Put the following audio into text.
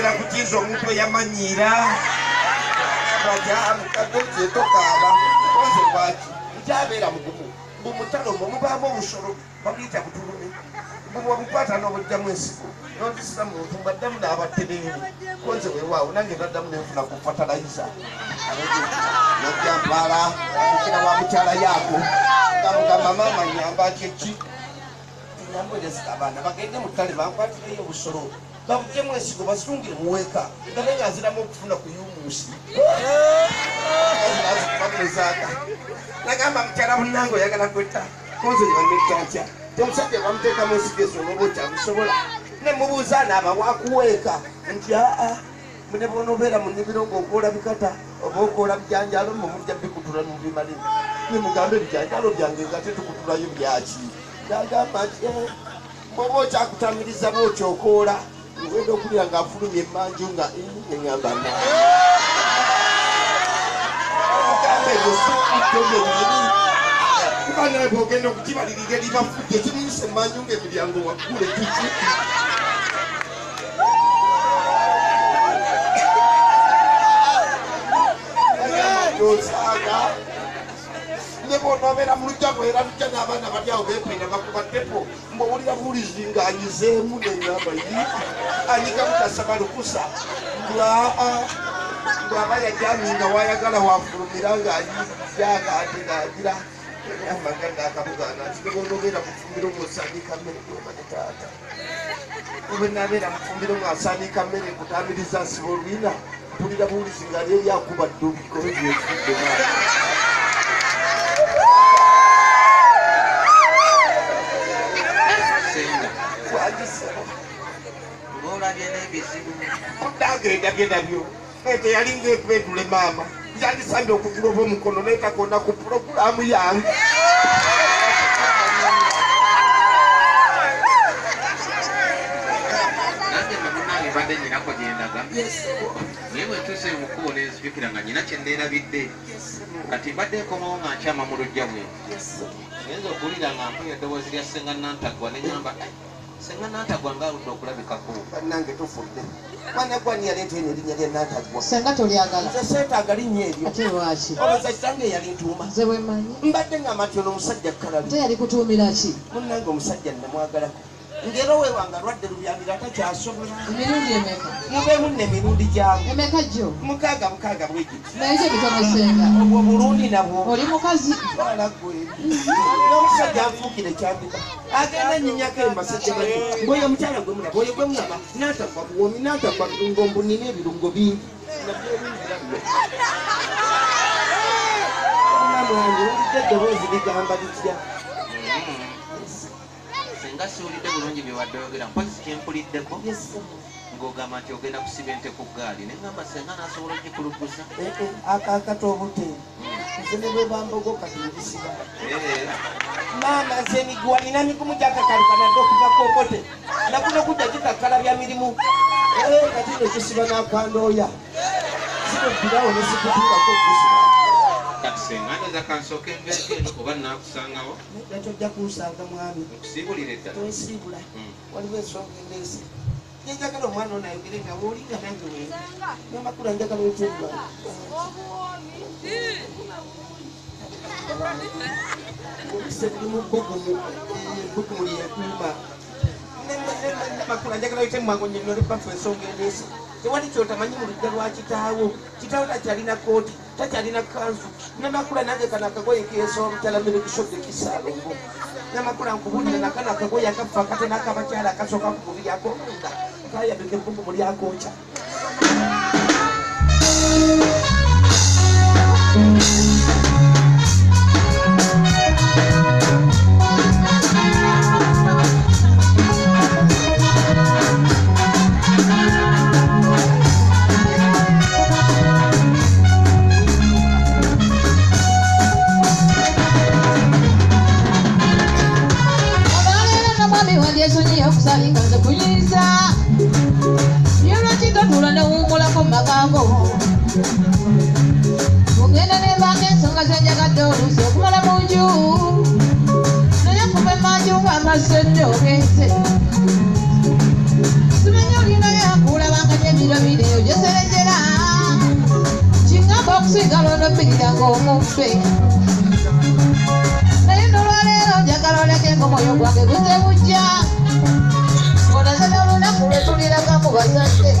oyogera ku kizo omuntu eyamanyira baja mukadde tokaaba koze bwaki njabeera mugumu mumutalo mubaamu obusolo babuyita butulumi bwabukwata n'obujjamu ensigo nondisira muntu mbaddamu n'abatereeri koze weewaawo nange naddamu nenfuna ku fatalayiza najjambala amukira wa mukyala yaako gamugamba maama nyamba kyeki nyambwerezika abaana bagende mu ttale bankwatireyo obusolo babujjemu ensigo basitungire muweeka ngabe nga aziramu okufuna ku yumuusi bamuzaaka nagamba mukyala munnange oyagala kwetta koze nyamekkakya omusajja bamuteekamu ensigo ezo olwoba okyamusobola nemubuuza naaba wakuweeka nti aa mune bonobeera mu nnimiro ng'okoola bikata oba okoola bijanjalo mumujja bikutula mubimali nemugambe ebijanjalo byange nga tetukutulayo byaki nagamba nti oba okyakutamiriza bwokyokoola ngwenda okulira ng'afulumya emmanju nga eŋŋamba omugambe eyosikuttogenyini kuba naye bwogenda okukibalirira eribafudde kimuyisa emmanju ng'emiryango waggule kiki osanga ne bonobeera mu lujja bwera lujja n'abaana bali awo beependa bakubaddeko mbowulira buwulizi ng'anyizeemu neŋŋamba yi anyiga mutasaba lukusa ng'aba yajami nga wayagala wafulumira ng'ayijjaga ate ng'agira amaganda akabugaana nti ne bonobeera mufumbiro ng'osandika mmere gwomane taata obe nabeera mufumbiro ng'asandika mmere kutamiriza nsiba olwina mpulira buwulizi nga lyeri akuba ddubiko ebyekidde kudagenda byo ete yalinga ekwetule maama yandisambye okugula oba omukono netakona ku pulogulaamu yange badde nyinako gyendaga naye bwentuuse mukubo nenzijukira nga nyina kyenneerabidde kati mbadde ekomawo nga nkyama mu lujja bwe genza okuwulira nga mpulira eddoboozi lya senga nantagwa neŋŋamba senga nantagwa ngaaludde okulabikako bannange tufudde mwana gwani yaleeta eno erinnya lya nantagwa senga tolyagala nze seetaaga linnya eryo ate lwaki olowooza kitange eyali ntuuma nze bwemanyi mbadde nga matyono omusajja kalabi te yali kutuumira ki munnange omusajja namwagalako ngero wewanga lwadde lubyamira takyasobola emirundi emeka mubeemu nemirundi gyamu emeka jjo mukaaga bwegiti naye kyo bitono senga obwo bulundi nabwo oli mukazi twalagwe n'omusajja anfuukire ekyambika agenda nyinyako embasajja bati bwoyo omukyala gwe mulaba oyo gwe mulaba n'atagwa buwomi n'atagwa birungo nina ebirungo bingi nabyebingira namwange olidde eddoboozi ligamba litya nga siwulidde bulungi bye wadde oyogera mpozi kyempuliddeko ng'ogamba nti ogenda kusiba ente ku ggaali neŋŋamba senga nasobola ogikuluguza akakato obute nze ne bwe bambogo kati ngisiba maama nze emiguwa nina migumu gyakakalukana dde okuva kokote nakuno kujja gikakkala bya mirimu kati nekisiba n'akandooya sikubbirawo nesikutuulako okusiba kati senga ndoza kansooka enveeko eno oba naakusangawo tojja kunsanga mwami okusiibulira eddala twesiibula waliwo ensonga endeese nyenjagala omwana ono ayogere nga bw'olinga nange we namakulu anjagala otyemba olise bulimu bbugumu lyekuuma namakulu anjagala otyemmango nyenole bafu ensonga endeese tewali kyotamanyi mu lujja lwa kitaawo kitaawo takyalina kooti takyalina kanzu namakula nange kano akagoye keesa olutalamire kisodde kisaalongo namakula nkubulira nakano akagoye akafa akate n'akabakyala akasooka ku mubiri akomunda kayabika ebbugumu lyakooca okusalinga nze kuyiza byolwaki gatula newummulako mumagambo mugenda nembanga ensonga zenjagadde oluusi okumala mu nju naye kuba emanju ng'amasedde ogenze simanyi olinayo akulabanga girabire ojeserejera kingamba okusigala onoppiriranga omuffe naye nolwaleero njagala olekenge omwoyo gwange guze bujja onazana olunaku lwetuliraga mu bazadde